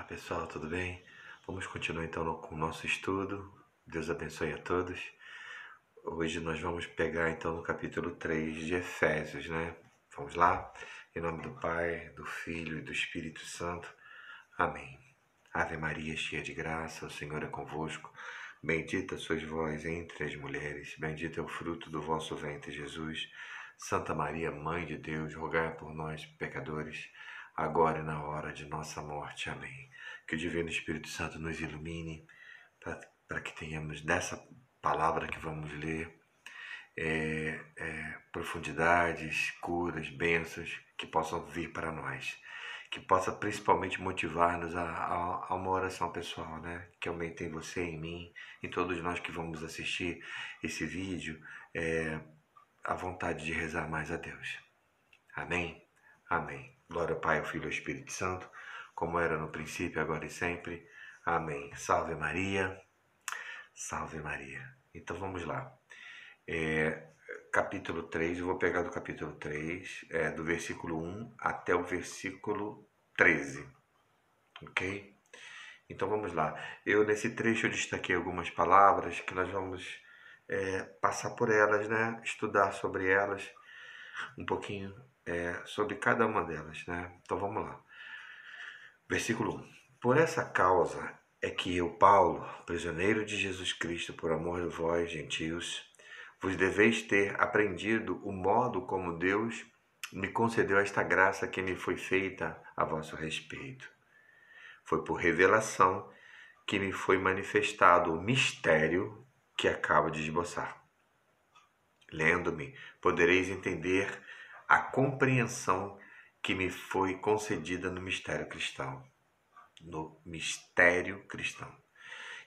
Pessoal, tudo bem? Vamos continuar então com o nosso estudo. Deus abençoe a todos. Hoje nós vamos pegar então no capítulo 3 de Efésios, né? Vamos lá? Em nome do Pai, do Filho e do Espírito Santo. Amém. Ave Maria, cheia de graça, o Senhor é convosco. Bendita sois vós entre as mulheres, bendito é o fruto do vosso ventre, Jesus. Santa Maria, Mãe de Deus, rogai por nós, pecadores, agora e na hora de nossa morte. Amém. Que o Divino Espírito Santo nos ilumine para que tenhamos dessa palavra que vamos ler profundidades, curas, bênçãos que possam vir para nós, que possa principalmente motivar-nos a uma oração pessoal, né? Que aumente em você, em mim, em todos nós que vamos assistir esse vídeo, a vontade de rezar mais a Deus. Amém? Amém. Glória ao Pai, ao Filho e ao Espírito Santo, como era no princípio, agora e sempre. Amém. Salve Maria. Salve Maria. Então vamos lá. Capítulo 3, eu vou pegar do capítulo 3, do versículo 1 até o versículo 13, ok? Então vamos lá. Nesse trecho eu destaquei algumas palavras que nós vamos passar por elas, né? Estudar sobre elas, um pouquinho sobre cada uma delas, né? Então vamos lá. Versículo 1. Por essa causa é que eu, Paulo, prisioneiro de Jesus Cristo, por amor de vós, gentios, vos deveis ter aprendido o modo como Deus me concedeu esta graça que me foi feita a vosso respeito. Foi por revelação que me foi manifestado o mistério que acabo de esboçar. Lendo-me, podereis entender a compreensão que me foi concedida no mistério cristão.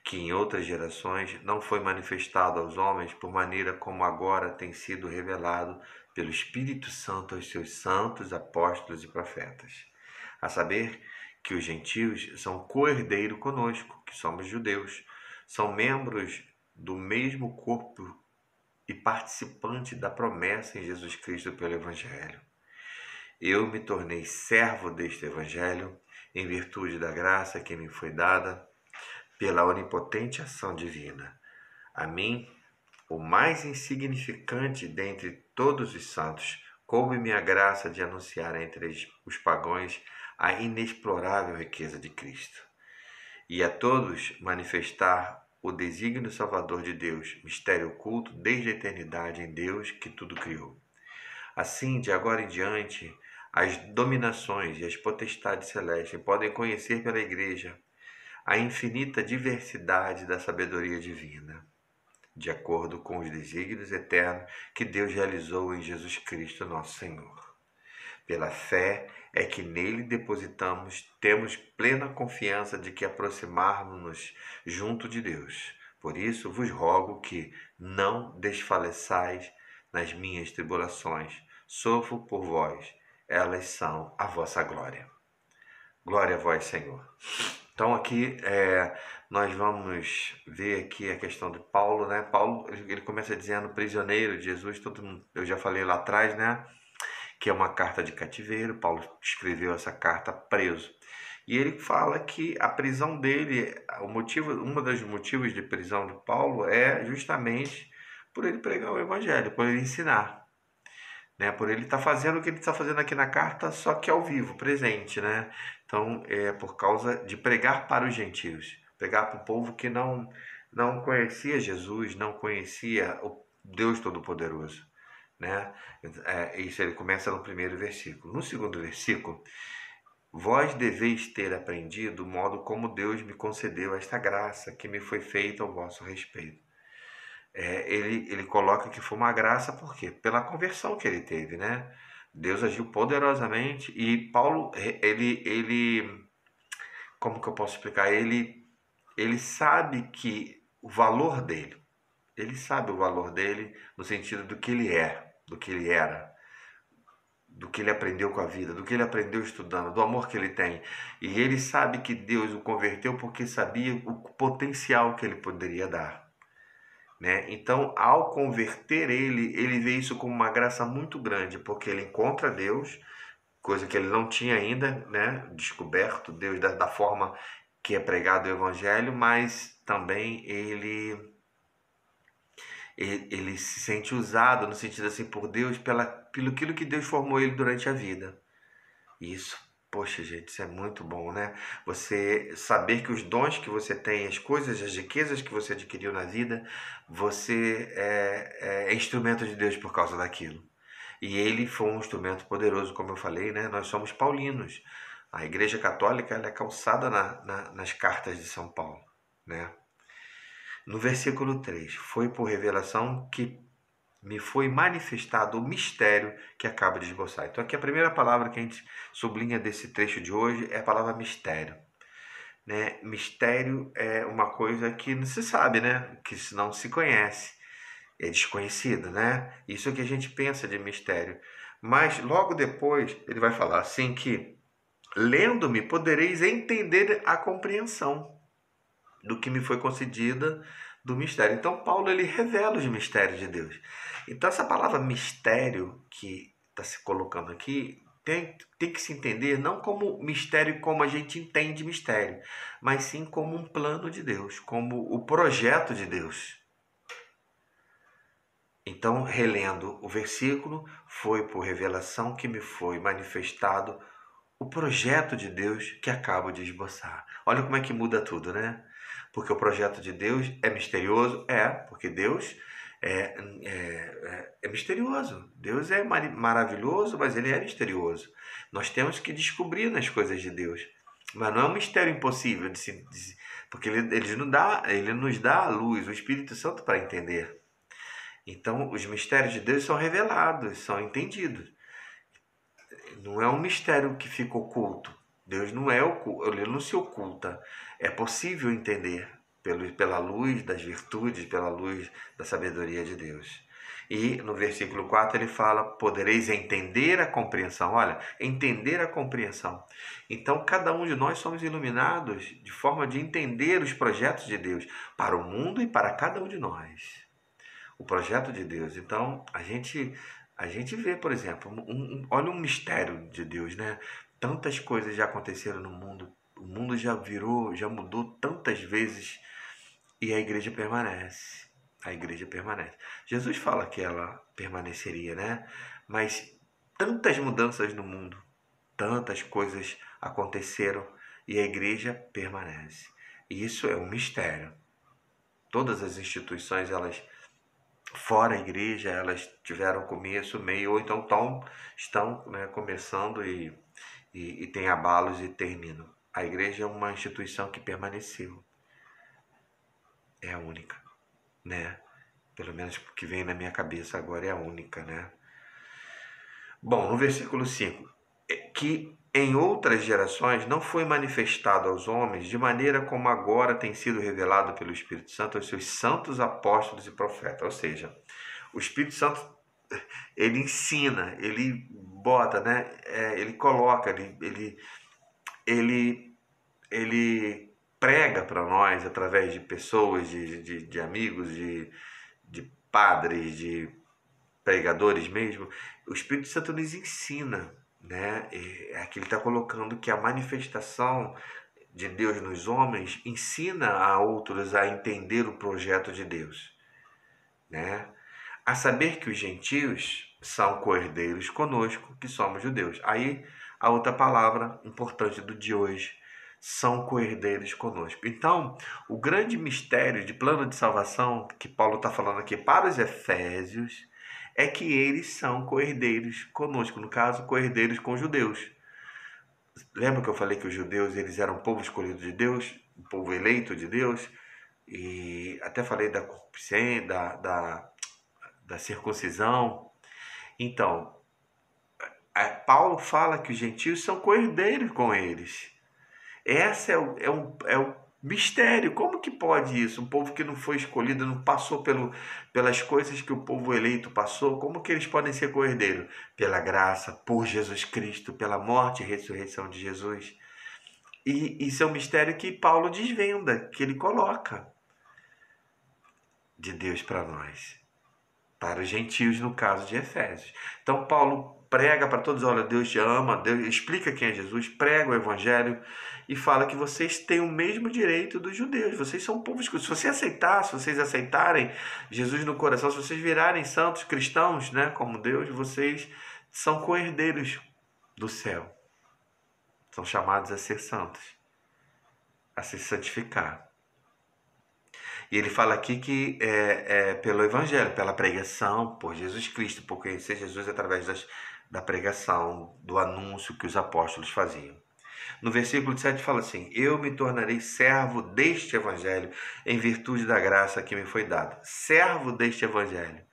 Que em outras gerações não foi manifestado aos homens por maneira como agora tem sido revelado pelo Espírito Santo aos seus santos, apóstolos e profetas. A saber que os gentios são co-herdeiro conosco, que somos judeus, são membros do mesmo corpo e participante da promessa em Jesus Cristo pelo Evangelho. Eu me tornei servo deste Evangelho em virtude da graça que me foi dada pela onipotente ação divina. A mim, o mais insignificante dentre todos os santos, coube-me a graça de anunciar entre os pagãos a inexplorável riqueza de Cristo, e a todos manifestar o desígnio salvador de Deus, mistério oculto desde a eternidade em Deus que tudo criou. Assim, de agora em diante, as dominações e as potestades celestes podem conhecer pela Igreja a infinita diversidade da sabedoria divina, de acordo com os desígnios eternos que Deus realizou em Jesus Cristo, nosso Senhor. Pela fé é que nele depositamos, temos plena confiança de que aproximarmos-nos junto de Deus. Por isso vos rogo que não desfaleçais nas minhas tribulações. Sofro por vós, elas são a vossa glória. Glória a vós, Senhor. Então aqui nós vamos ver aqui a questão de Paulo, né? Paulo, ele começa dizendo prisioneiro de Jesus, todo mundo, eu já falei lá atrás, né? Que é uma carta de cativeiro. Paulo escreveu essa carta preso. E ele fala que a prisão dele, um dos motivos de prisão de Paulo é justamente por ele pregar o evangelho, por ele ensinar, né? Por ele estar fazendo o que ele está fazendo aqui na carta, só que ao vivo, presente, né? Então, é por causa de pregar para os gentios, pregar para o povo que não conhecia Jesus, não conhecia o Deus Todo-Poderoso, né? Isso ele começa no primeiro versículo. No segundo versículo, vós deveis ter aprendido o modo como Deus me concedeu esta graça que me foi feita ao vosso respeito. Ele coloca que foi uma graça, por quê? Pela conversão que ele teve, né? Deus agiu poderosamente e Paulo, como que eu posso explicar? Ele sabe que o valor dele, ele sabe o valor dele no sentido do que ele é, do que ele era, do que ele aprendeu com a vida, do que ele aprendeu estudando, do amor que ele tem. E ele sabe que Deus o converteu porque sabia o potencial que ele poderia dar, né? Então, ao converter ele vê isso como uma graça muito grande, porque ele encontra Deus, coisa que ele não tinha ainda, né, descoberto Deus da forma que é pregado o Evangelho, mas também ele se sente usado no sentido assim por Deus pelo aquilo que Deus formou ele durante a vida. Isso, poxa gente, isso é muito bom, né? Você saber que os dons que você tem, as coisas, as riquezas que você adquiriu na vida, você é instrumento de Deus por causa daquilo. E ele foi um instrumento poderoso, como eu falei, né? Nós somos paulinos. A Igreja Católica ela é calçada nas cartas de São Paulo, né? No versículo 3, foi por revelação que me foi manifestado o mistério que acabo de esboçar. Então aqui a primeira palavra que a gente sublinha desse trecho de hoje é a palavra mistério. Né? Mistério é uma coisa que não se sabe, né? Que não se conhece, é desconhecido, né? Isso que a gente pensa de mistério. Mas logo depois ele vai falar assim que lendo-me podereis entender a compreensão do que me foi concedida do mistério. Então Paulo ele revela os mistérios de Deus. Então essa palavra mistério que está se colocando aqui tem que se entender não como mistério como a gente entende mistério, mas sim como um plano de Deus, como o projeto de Deus. Então, relendo o versículo, foi por revelação que me foi manifestado o projeto de Deus que acabo de esboçar. Olha como é que muda tudo, né? Porque o projeto de Deus é misterioso? Porque Deus é misterioso. Deus é maravilhoso, mas ele é misterioso. Nós temos que descobrir nas coisas de Deus. Mas não é um mistério impossível, porque ele nos dá a luz, o Espírito Santo para entender. Então, os mistérios de Deus são revelados, são entendidos. Não é um mistério que fica oculto. Deus não é oculto, ele não se oculta. É possível entender pela luz das virtudes, pela luz da sabedoria de Deus. E no versículo 4 ele fala: podereis entender a compreensão. Olha, entender a compreensão. Então, cada um de nós somos iluminados de forma de entender os projetos de Deus para o mundo e para cada um de nós. O projeto de Deus. Então, a gente vê, por exemplo, olha um mistério de Deus, né? Tantas coisas já aconteceram no mundo, o mundo já virou, já mudou tantas vezes e a igreja permanece. A igreja permanece. Jesus fala que ela permaneceria, né? Mas tantas mudanças no mundo, tantas coisas aconteceram e a igreja permanece. E isso é um mistério. Todas as instituições, elas fora a igreja, elas tiveram começo, meio, ou então estão né, começando e tem abalos e terminam. A igreja é uma instituição que permaneceu. É a única, né? Pelo menos o que vem na minha cabeça agora é a única, né? Bom, no versículo 5, que em outras gerações não foi manifestado aos homens de maneira como agora tem sido revelado pelo Espírito Santo aos seus santos apóstolos e profetas. Ou seja, o Espírito Santo ele ensina, ele bota, né? Ele coloca, ele, ele prega para nós através de pessoas, de amigos, de padres, de pregadores mesmo. O Espírito Santo nos ensina, né? Aqui ele está colocando que a manifestação de Deus nos homens ensina a outros a entender o projeto de Deus, né? A saber que os gentios são co-herdeiros conosco, que somos judeus. Aí a outra palavra importante do de hoje, são co-herdeiros conosco. Então, o grande mistério de plano de salvação que Paulo está falando aqui para os Efésios é que eles são co-herdeiros conosco, no caso, co-herdeiros com os judeus. Lembra que eu falei que os judeus eles eram o povo escolhido de Deus, o povo eleito de Deus? E até falei da concupiscência, da circuncisão. Então, Paulo fala que os gentios são co-herdeiros com eles. Esse é o mistério. Como que pode isso? Um povo que não foi escolhido, não passou pelas coisas que o povo eleito passou, como que eles podem ser co-herdeiros? Pela graça, por Jesus Cristo, pela morte e ressurreição de Jesus. E isso é um mistério que Paulo desvenda, que ele coloca de Deus para nós. Para os gentios, no caso de Efésios. Então, Paulo prega para todos, olha, Deus te ama, Deus explica quem é Jesus, prega o evangelho e fala que vocês têm o mesmo direito dos judeus, vocês são um povo escolhido. Se você aceitar, se vocês aceitarem Jesus no coração, se vocês virarem santos cristãos, né, como Deus, vocês são co-herdeiros do céu. São chamados a ser santos, a se santificar. E ele fala aqui que é pelo evangelho, pela pregação, por Jesus Cristo, por conhecer Jesus através da pregação, do anúncio que os apóstolos faziam. No versículo 7 fala assim: eu me tornarei servo deste evangelho em virtude da graça que me foi dada. Servo deste evangelho.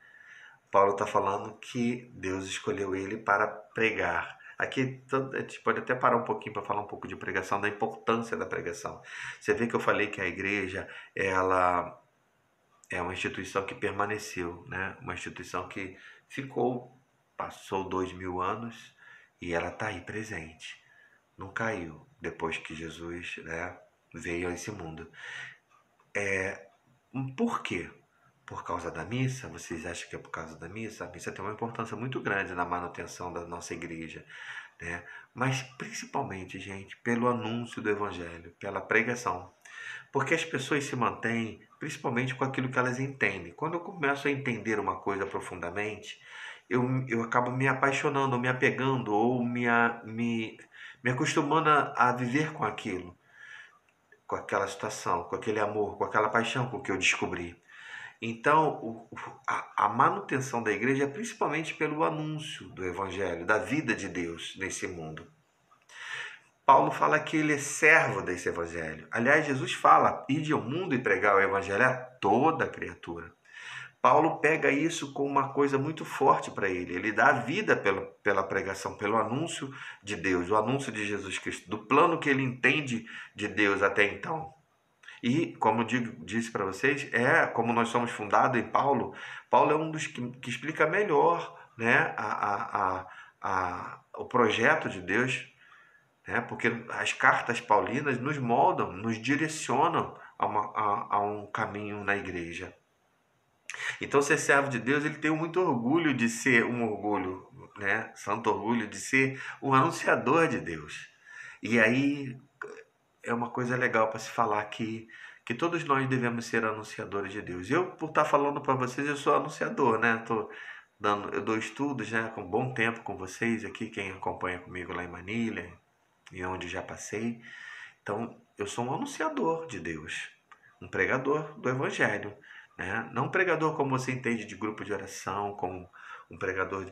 Paulo está falando que Deus escolheu ele para pregar. Aqui a gente pode até parar um pouquinho para falar um pouco de pregação, da importância da pregação. Você vê que eu falei que a igreja, ela é uma instituição que permaneceu, né? Uma instituição que passou 2000 anos e ela está aí presente. Não caiu depois que Jesus, né, veio a esse mundo. Por quê? Por causa da missa? Vocês acham que é por causa da missa? A missa tem uma importância muito grande na manutenção da nossa igreja, né? Mas principalmente, gente, pelo anúncio do evangelho, pela pregação. Porque as pessoas se mantêm principalmente com aquilo que elas entendem. Quando eu começo a entender uma coisa profundamente, eu acabo me apaixonando, me apegando ou me acostumando a viver com aquilo, com aquela situação, com aquele amor, com aquela paixão com que eu descobri. Então, a manutenção da igreja é principalmente pelo anúncio do evangelho, da vida de Deus nesse mundo. Paulo fala que ele é servo desse evangelho. Aliás, Jesus fala, ide ao mundo e pregar o evangelho a toda criatura. Paulo pega isso como uma coisa muito forte para ele. Ele dá a vida pela pregação, pelo anúncio de Deus, o anúncio de Jesus Cristo, do plano que ele entende de Deus até então. E, como disse para vocês, como nós somos fundados em Paulo, Paulo é um dos que explica melhor, né, o projeto de Deus, né, porque as cartas paulinas nos moldam, nos direcionam a um caminho na igreja. Então, ser servo de Deus, ele tem muito orgulho de ser né, santo orgulho de ser um anunciador de Deus. E aí é uma coisa legal para se falar que todos nós devemos ser anunciadores de Deus. Eu, por estar falando para vocês, eu sou anunciador, né? Eu dou estudos, né, com bom tempo com vocês aqui, quem acompanha comigo lá em Manilha, e onde já passei. Então, eu sou um anunciador de Deus, um pregador do Evangelho, né? Não um pregador como você entende de grupo de oração, como um pregador,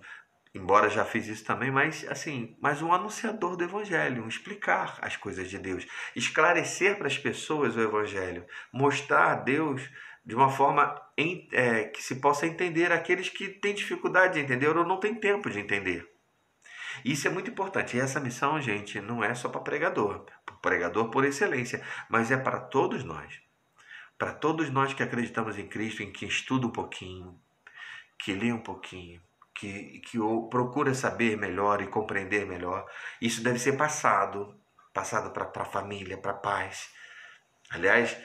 embora já fiz isso também, mas um anunciador do Evangelho, um explicar as coisas de Deus, esclarecer para as pessoas o Evangelho, mostrar a Deus de uma forma que se possa entender aqueles que têm dificuldade de entender ou não têm tempo de entender. Isso é muito importante. E essa missão, gente, não é só para pregador por excelência, mas é para todos nós. Para todos nós que acreditamos em Cristo, em que estuda um pouquinho, que lê um pouquinho, que procura saber melhor e compreender melhor. Isso deve ser passado para a família, para pais. Aliás,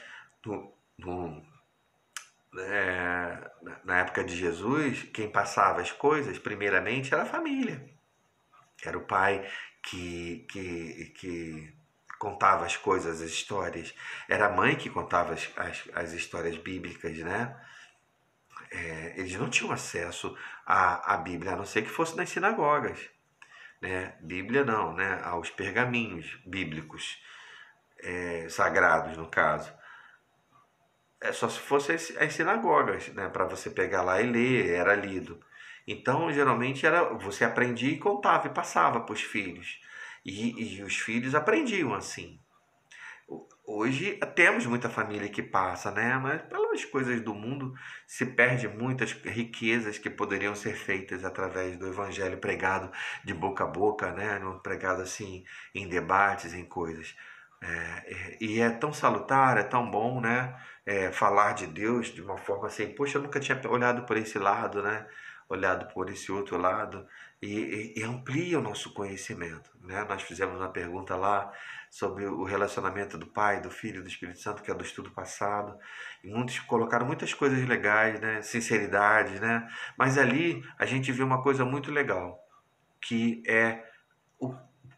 na época de Jesus, quem passava as coisas, primeiramente, era a família. Era o pai que contava as coisas, as histórias. Era a mãe que contava as histórias bíblicas, né? Eles não tinham acesso à Bíblia, a não ser que fosse nas sinagogas, né? Bíblia não, né? Aos pergaminhos bíblicos, sagrados no caso. Só se fosse as sinagogas, né? Para você pegar lá e ler, era lido. Então, geralmente, você aprendia e contava e passava para os filhos. E os filhos aprendiam assim. Hoje temos muita família que passa, né? Mas pelas coisas do mundo se perde muitas riquezas que poderiam ser feitas através do evangelho pregado de boca a boca, né? Não pregado assim em debates, em coisas. E é tão salutar, é tão bom, né? Falar de Deus de uma forma assim, poxa, eu nunca tinha olhado por esse lado, né? Olhado por esse outro lado e amplia o nosso conhecimento, né? Nós fizemos uma pergunta lá sobre o relacionamento do Pai, do Filho e do Espírito Santo, que é do estudo passado, e muitos colocaram muitas coisas legais, né? Sinceridade, né? Mas ali a gente viu uma coisa muito legal. que é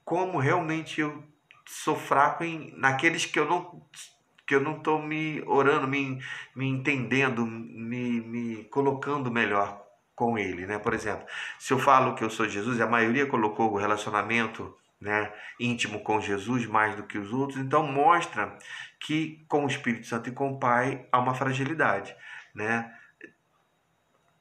como realmente eu sou fraco naqueles que eu não estou me orando, me entendendo, me colocando melhor com ele, né? Por exemplo, se eu falo que eu sou Jesus, a maioria colocou o relacionamento, né, íntimo com Jesus mais do que os outros, então mostra que com o Espírito Santo e com o Pai há uma fragilidade, né?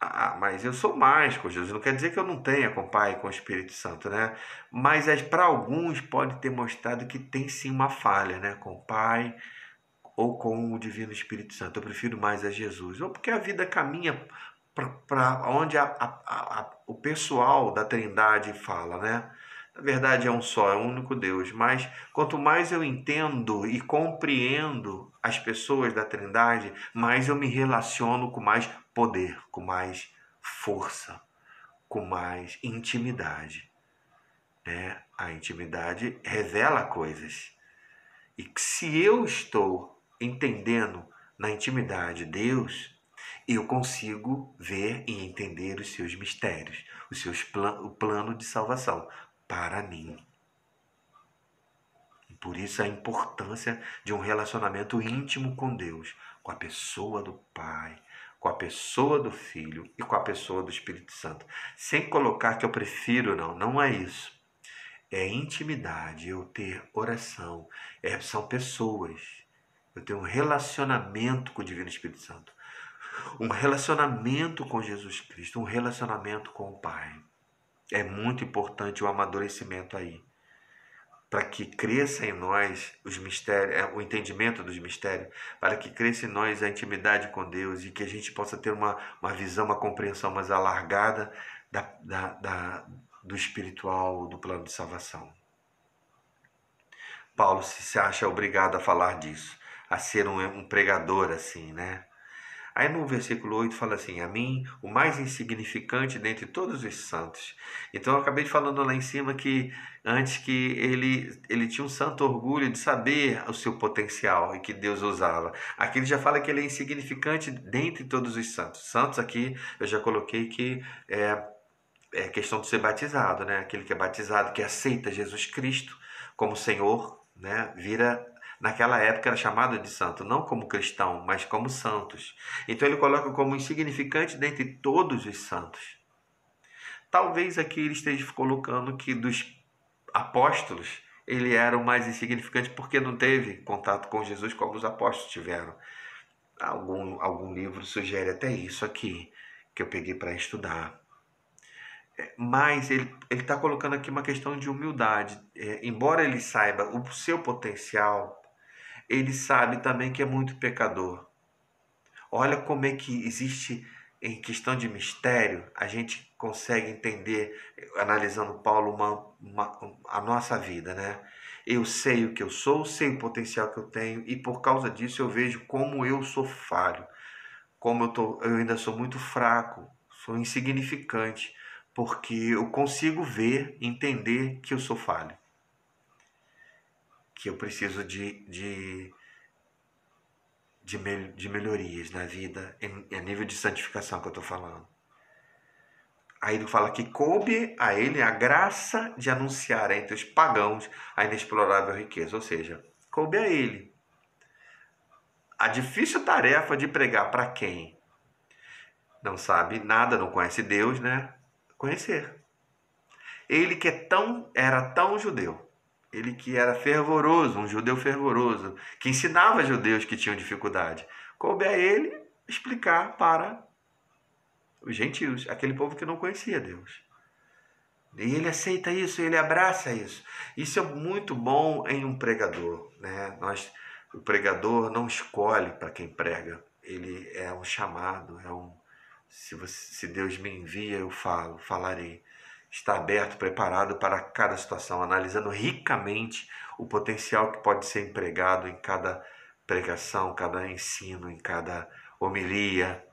Ah, mas eu sou mais com Jesus. Não quer dizer que eu não tenha com o Pai e com o Espírito Santo, né? Mas para alguns pode ter mostrado que tem sim uma falha, né? Com o Pai ou com o Divino Espírito Santo. Eu prefiro mais a Jesus. Ou porque a vida caminha para onde o pessoal da Trindade fala, né? Na verdade é um só, é um único Deus. Mas quanto mais eu entendo e compreendo as pessoas da Trindade, mais eu me relaciono com mais poder, com mais força, com mais intimidade, né? A intimidade revela coisas. E se eu estou entendendo na intimidade Deus, eu consigo ver e entender os seus mistérios, o plano de salvação para mim. E por isso a importância de um relacionamento íntimo com Deus, com a pessoa do Pai, com a pessoa do Filho e com a pessoa do Espírito Santo. Sem colocar que eu prefiro, não é isso. É intimidade, eu ter oração, são pessoas. Eu tenho um relacionamento com o Divino Espírito Santo, um relacionamento com Jesus Cristo, um relacionamento com o Pai. É muito importante o amadurecimento aí, para que cresça em nós os mistérios, o entendimento dos mistérios, para que cresça em nós a intimidade com Deus e que a gente possa ter uma visão, uma compreensão mais alargada do espiritual, do plano de salvação. Paulo se acha obrigado a falar disso, a ser um pregador assim, né? Aí no versículo 8 fala assim: a mim, o mais insignificante dentre todos os santos. Então eu acabei falando lá em cima que antes que ele tinha um santo orgulho de saber o seu potencial e que Deus usava. Aqui ele já fala que ele é insignificante dentre todos os santos. Santos aqui eu já coloquei que é questão de ser batizado, né? Aquele que é batizado, que aceita Jesus Cristo como Senhor, né? Vira, naquela época era chamado de santo, não como cristão, mas como santos. Então ele coloca como insignificante dentre todos os santos. Talvez aqui ele esteja colocando que dos apóstolos ele era o mais insignificante porque não teve contato com Jesus como os apóstolos tiveram. Algum livro sugere até isso aqui, que eu peguei para estudar. Mas ele está colocando aqui uma questão de humildade. Embora ele saiba o seu potencial, ele sabe também que é muito pecador. Olha como é que existe, em questão de mistério, a gente consegue entender, analisando Paulo, a nossa vida, né? Eu sei o que eu sou, sei o potencial que eu tenho, e por causa disso eu vejo como eu sou falho, como eu ainda sou muito fraco, sou insignificante, porque eu consigo ver, entender que eu sou falho, que eu preciso de melhorias na vida, a nível de santificação que eu estou falando. Aí ele fala que coube a ele a graça de anunciar entre os pagãos a inexplorável riqueza, ou seja, coube a ele a difícil tarefa de pregar para quem não sabe nada, não conhece Deus, né? Conhecer. Ele que era tão judeu, ele que era fervoroso, um judeu fervoroso, que ensinava judeus que tinham dificuldade, coube a ele explicar para os gentios, aquele povo que não conhecia Deus. E ele aceita isso, ele abraça isso. Isso é muito bom em um pregador, né? O pregador não escolhe para quem prega, ele é um chamado, se Deus me envia, eu falarei. Está aberto, preparado para cada situação, analisando ricamente o potencial que pode ser empregado em cada pregação, cada ensino, em cada homilia,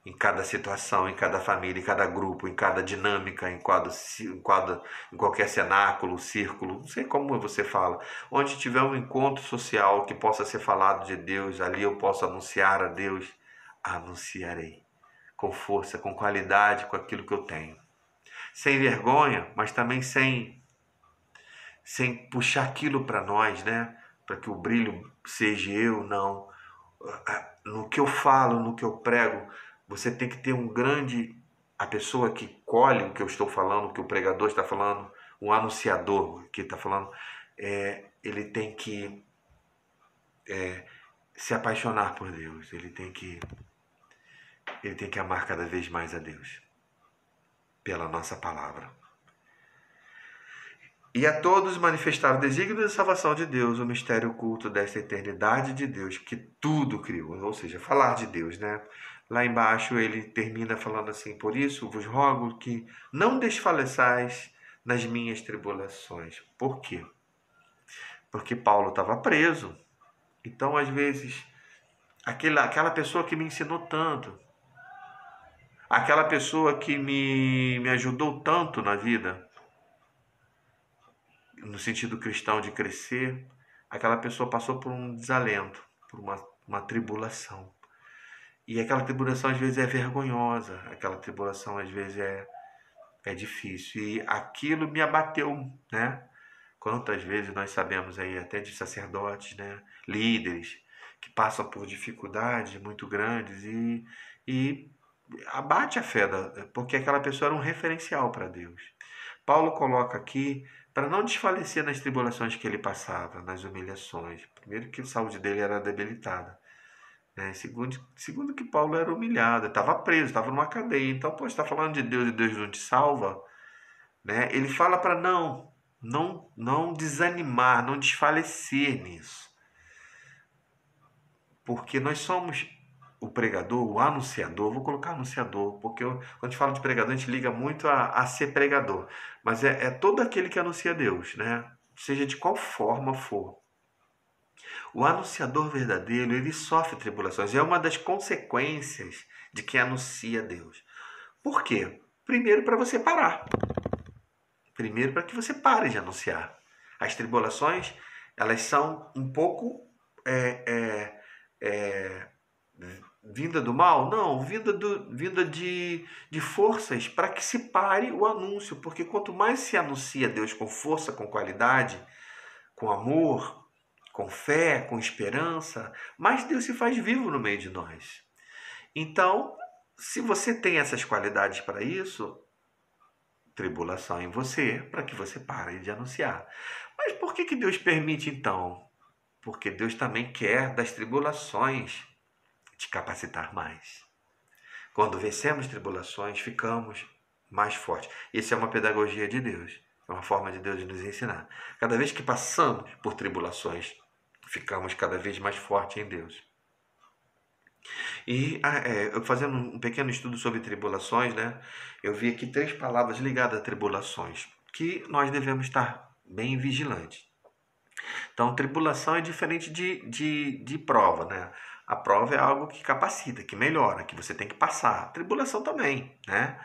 em cada situação, em cada família, em cada grupo, em cada dinâmica, em qualquer cenáculo, círculo, não sei como você fala, onde tiver um encontro social que possa ser falado de Deus, ali eu posso anunciar a Deus, anunciarei com força, com qualidade, com aquilo que eu tenho. sem vergonha, mas também sem puxar aquilo para nós, né? Para que o brilho seja eu, não. No que eu falo, no que eu prego, você tem que ter um grande. A pessoa que colhe o que eu estou falando, o que o pregador está falando, o anunciador que está falando, ele tem que se apaixonar por Deus, ele tem que amar cada vez mais a Deus, pela nossa palavra. E a todos manifestar o desígnio da salvação de Deus, o mistério oculto desta eternidade de Deus, que tudo criou, ou seja, falar de Deus, né? Lá embaixo ele termina falando assim: por isso vos rogo que não desfaleçais nas minhas tribulações. Por quê? Porque Paulo estava preso. Então, às vezes, aquela pessoa que me ensinou tanto, aquela pessoa que me ajudou tanto na vida, no sentido cristão de crescer, aquela pessoa passou por um desalento, por uma tribulação. E aquela tribulação às vezes é vergonhosa, aquela tribulação às vezes é difícil. E aquilo me abateu, né? Quantas vezes nós sabemos aí até de sacerdotes, né? Líderes que passam por dificuldades muito grandes e abate a fé, porque aquela pessoa era um referencial para Deus. Paulo coloca aqui para não desfalecer nas tribulações que ele passava, nas humilhações. Primeiro que a saúde dele era debilitada. Né? Segundo que Paulo era humilhado, estava preso, estava numa cadeia. Então, pô, está falando de Deus e Deus não te salva. Né? Ele fala para não desanimar, não desfalecer nisso. Porque nós somos o pregador, o anunciador, vou colocar anunciador, porque quando a gente fala de pregador, a gente liga muito a ser pregador, mas é todo aquele que anuncia Deus, né? Seja de qual forma for. O anunciador verdadeiro, ele sofre tribulações, é uma das consequências de quem anuncia Deus. Por quê? Primeiro, para você parar. Primeiro, para que você pare de anunciar. As tribulações, elas são um pouco vinda do mal? Não, vinda de forças para que se pare o anúncio, porque quanto mais se anuncia Deus com força, com qualidade, com amor, com fé, com esperança, mais Deus se faz vivo no meio de nós. Então, se você tem essas qualidades para isso, tribulação em você, para que você pare de anunciar. Mas por que Deus permite então? Porque Deus também quer das tribulações te capacitar mais. Quando vencemos tribulações, ficamos mais fortes. Isso é uma pedagogia de Deus. É uma forma de Deus de nos ensinar. Cada vez que passamos por tribulações, ficamos cada vez mais fortes em Deus. E eu fazendo um pequeno estudo sobre tribulações, né? Eu vi aqui 3 palavras ligadas a tribulações, que nós devemos estar bem vigilantes. Então, tribulação é diferente de prova, né? A prova é algo que capacita, que melhora, que você tem que passar. A tribulação também, né?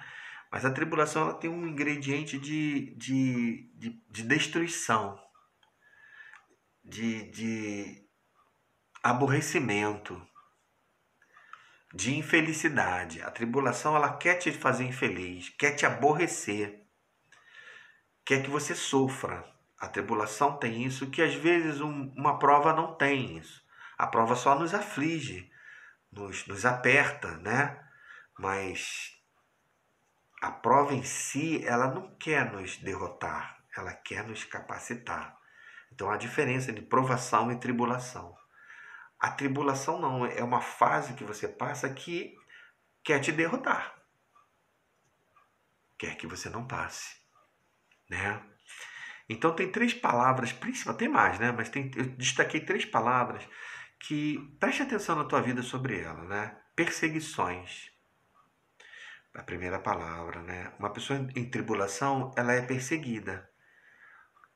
Mas a tribulação ela tem um ingrediente de destruição, de aborrecimento, de infelicidade. A tribulação ela quer te fazer infeliz, quer te aborrecer, quer que você sofra. A tribulação tem isso que às vezes uma prova não tem isso. A prova só nos aflige, nos aperta, né? Mas a prova em si, ela não quer nos derrotar, ela quer nos capacitar. Então há diferença de provação e tribulação. A tribulação não, é uma fase que você passa que quer te derrotar. Quer que você não passe, né? Então tem 3 palavras, principalmente tem mais, né? Mas eu destaquei 3 palavras que preste atenção na tua vida sobre ela, né? Perseguições. A primeira palavra, né? Uma pessoa em tribulação, ela é perseguida.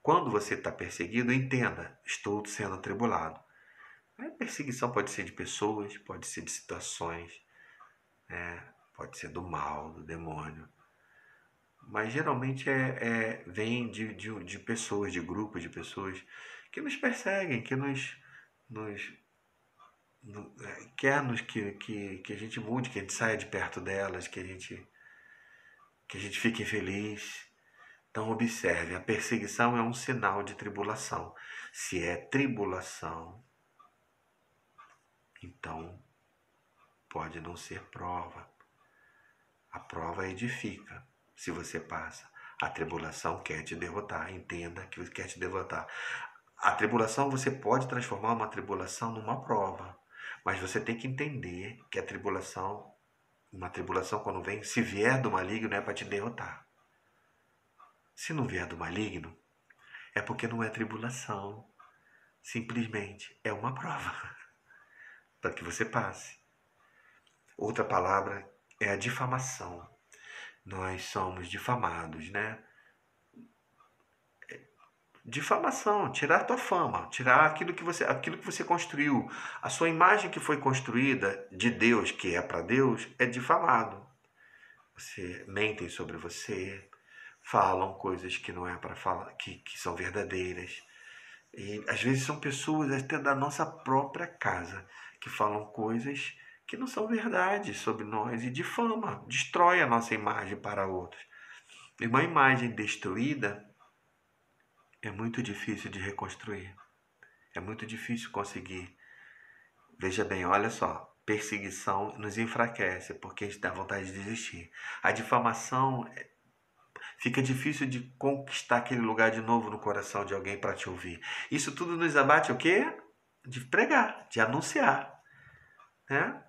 Quando você está perseguido, entenda, estou sendo atribulado. A perseguição pode ser de pessoas, pode ser de situações, pode ser do mal, do demônio. Mas geralmente vem de pessoas, de grupos de pessoas que nos perseguem, que quer que a gente mude, que a gente saia de perto delas, que a gente que a gente fique infeliz. Então observe, a perseguição é um sinal de tribulação. Se é tribulação, então pode não ser prova. A prova edifica, se você passa. A tribulação quer te derrotar, entenda que quer te derrotar. A tribulação você pode transformar uma tribulação numa prova, mas você tem que entender que a tribulação, uma tribulação quando vem, se vier do maligno é para te derrotar. Se não vier do maligno, é porque não é tribulação, simplesmente é uma prova para que você passe. Outra palavra é a difamação. Nós somos difamados, né? Difamação, tirar a tua fama, tirar aquilo que você construiu. A sua imagem que foi construída de Deus, que é para Deus, é difamado. Você mentem sobre você, falam coisas que não é para falar, que são verdadeiras. E às vezes são pessoas até da nossa própria casa que falam coisas que não são verdade sobre nós e difama, destrói a nossa imagem para outros. E uma imagem destruída é muito difícil de reconstruir. É muito difícil conseguir. Veja bem, olha só. Perseguição nos enfraquece porque a gente dá vontade de desistir. A difamação fica difícil de conquistar aquele lugar de novo no coração de alguém para te ouvir. Isso tudo nos abate o quê? De pregar, de anunciar. Né?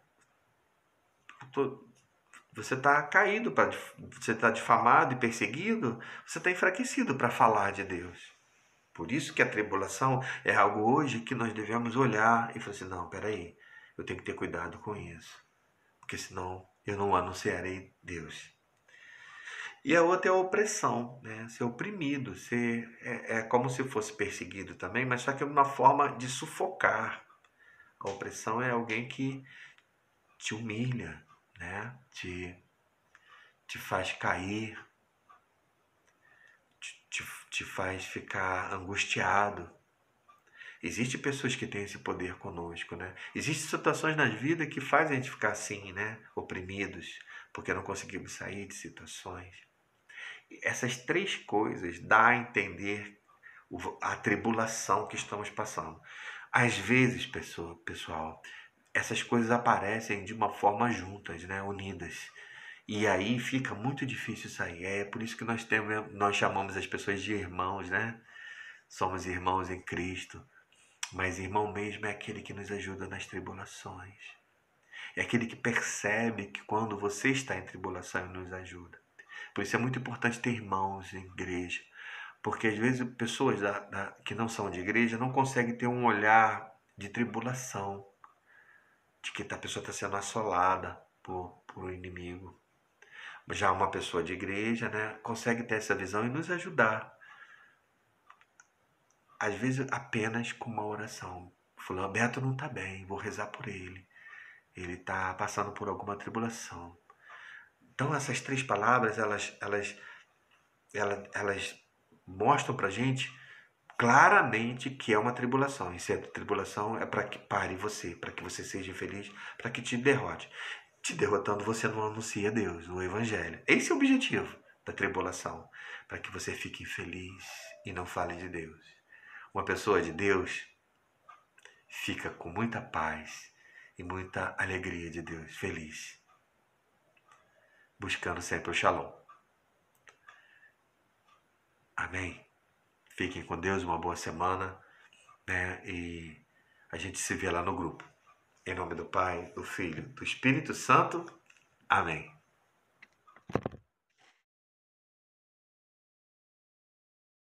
Você está caído, você está difamado e perseguido, você está enfraquecido para falar de Deus. Por isso que a tribulação é algo hoje que nós devemos olhar e falar assim, não, peraí, eu tenho que ter cuidado com isso, porque senão eu não anunciarei Deus. E a outra é a opressão, né? Ser oprimido, é como se fosse perseguido também, mas só que é uma forma de sufocar. A opressão é alguém que te humilha, né? Te faz cair, te faz ficar angustiado. Existem pessoas que têm esse poder conosco, né? Existem situações na vida que fazem a gente ficar assim, né? Oprimidos, porque não conseguimos sair de situações. Essas três coisas dá a entender a tribulação que estamos passando. Às vezes, pessoal, essas coisas aparecem de uma forma juntas, né? Unidas. E aí fica muito difícil sair. É por isso que nós chamamos as pessoas de irmãos, né? Somos irmãos em Cristo. Mas irmão mesmo é aquele que nos ajuda nas tribulações. É aquele que percebe que quando você está em tribulação ele nos ajuda. Por isso é muito importante ter irmãos em igreja. Porque às vezes pessoas que não são de igreja não conseguem ter um olhar de tribulação. De que a pessoa está sendo assolada por um inimigo. Já uma pessoa de igreja, né, consegue ter essa visão e nos ajudar. Às vezes apenas com uma oração. Fulano, Beto não está bem, vou rezar por ele. Ele está passando por alguma tribulação. Então essas três palavras, elas mostram para a gente claramente que é uma tribulação. E se é tribulação é para que pare você, para que você seja infeliz, para que te derrote. Te derrotando, você não anuncia Deus, o Evangelho. Esse é o objetivo da tribulação, para que você fique infeliz e não fale de Deus. Uma pessoa de Deus fica com muita paz e muita alegria de Deus, feliz, buscando sempre o Shalom. Amém? Fiquem com Deus, uma boa semana, né? E a gente se vê lá no grupo. Em nome do Pai, do Filho, do Espírito Santo. Amém.